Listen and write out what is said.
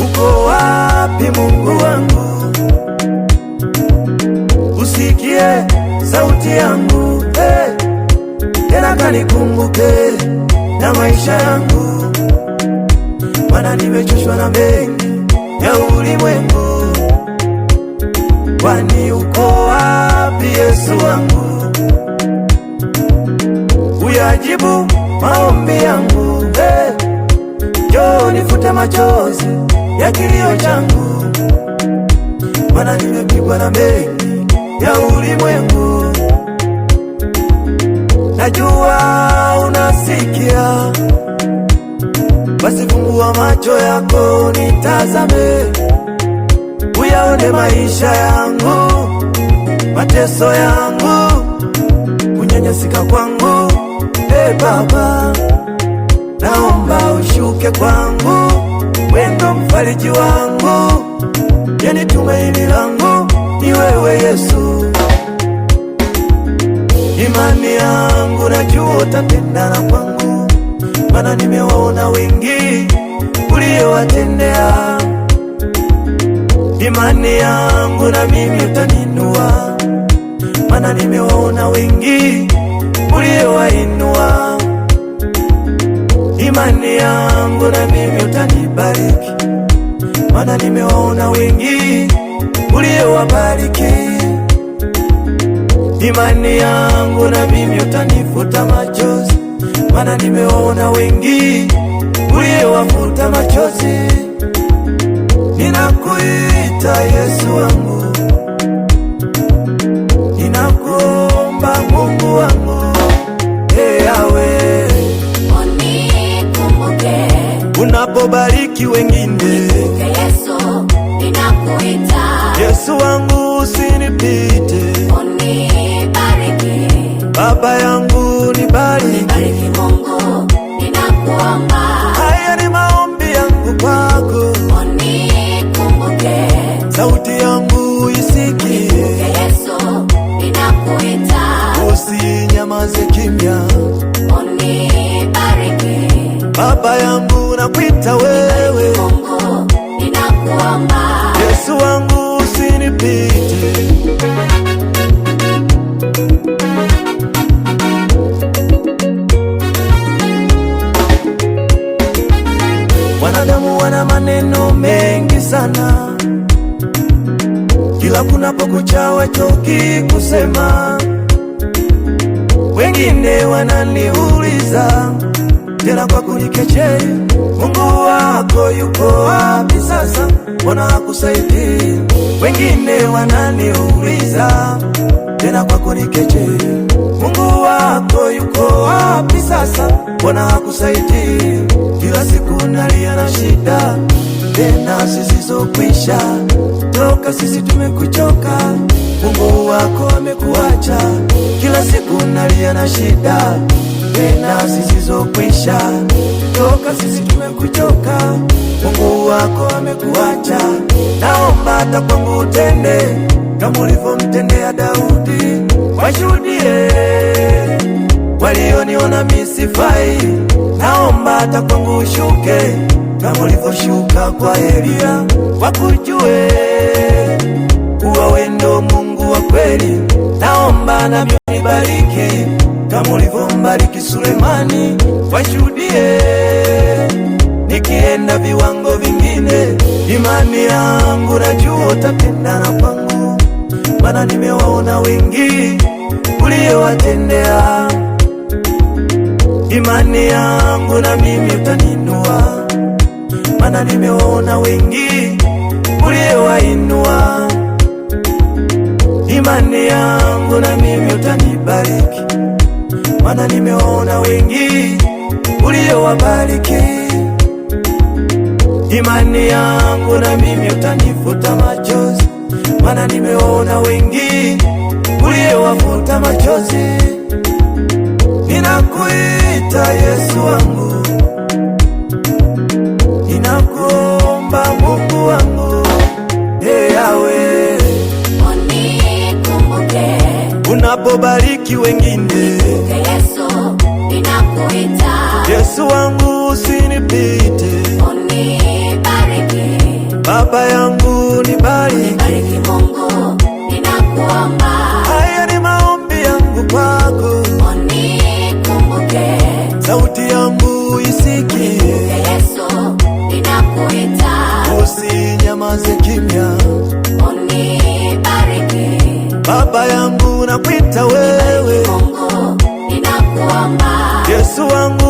Uko wapi Mungu wangu? Usikie sauti yangu, tena kanikumbuke na maisha yangu, maana nimechoshwa na mengi ya ulimwengu. Kwani uko wapi Yesu wangu? Uyajibu maombi yangu, njoo nifute machozi ya kilio changu, maana nimepigwa na mengi ya ulimwengu. Najua unasikia, basi fungua macho yako nitazame, uyaone maisha yangu, mateso yangu, kunyanyasika kwangu. Baba, naomba ushuke kwangu, wendo mfariji wangu, yani tumaini langu ni wewe Yesu. Imani yangu najua utatendana kwangu, maana nimewaona wengi uliowatendea. Imani yangu na mimi utaninua, maana nimewaona wengi uliowainua. Imani yangu na mimi utanibariki, maana nimewaona wengi uliowabariki. Imani yangu na mimi utanifuta machozi, maana nimewaona wengi uliowafuta machozi. Ninakuita Yesu wangu, ninakuomba Mungu wangu, Yahweh, unikumbuke unapobariki wengine. Yesu, ninakuita Yesu wangu usinipite, unibariki Baba yangu nibariki. bariki Mungu, ninakuomba Haya ni maombi yangu kwako, unikumbuke sauti yangu isikie. Yesu, ninakuita Usinyamaze kimya, unibariki Baba yangu nakuita wewe. Mungu, ninakuomba Yesu wangu usinipite, wanadamu wana maneno mengi sana, kila kunapokucha wachoki kusema. Wengine wananiuliza tena kwa kunikejeli, Mungu wako yuko wapi sasa, mbona hakusaidii? Wengine wananiuliza tena kwa kunikejeli, Mungu wako yuko wapi sasa, mbona hakusaidii? Kila siku nalia na shida tena zisizokwisha, toka sisi tumekuchoka, Mungu wako amekuacha. Kila siku nalia na shida tena zisizokwisha, toka sisi tumekuchoka, Mungu wako amekuacha. Naomba hata kwangu utende kama ulivyomtendea Daudi, washuhudie walioniona mimi sifai. Naomba hata kwangu ushuke kama ulivyoshuka kwa Elia, wakujue kuwa wewe ndo Mungu wa kweli. Naomba nami unibariki kama ulivyombariki Sulemani, washuhudie nikienda viwango vingine. Imani yangu najua utatendana kwangu, maana nimewaona wengi uliowatendea. Imani yangu na mimi utaninua, maana nimewaona wengi uliowainua. Imani yangu na mimi utanibariki, maana nimewaona wengi uliowabariki. Imani yangu na mimi utanifuta machozi, maana nimewaona wengi uliowafuta machozi. Ninakuita Yesu wangu, kubariki wengine. Yesu, ninakuita. Yesu wangu usinipite, Unibariki. Baba yangu nibariki. Bariki Mungu, ninakuomba. Haya ni maombi yangu kwako, Unikumbuke. sauti yangu isikie. Yesu, ninakuita. Usinyamaze kimya, Unibariki. Baba yangu nakuita wewe. Mungu, ninakuomba. Yesu wangu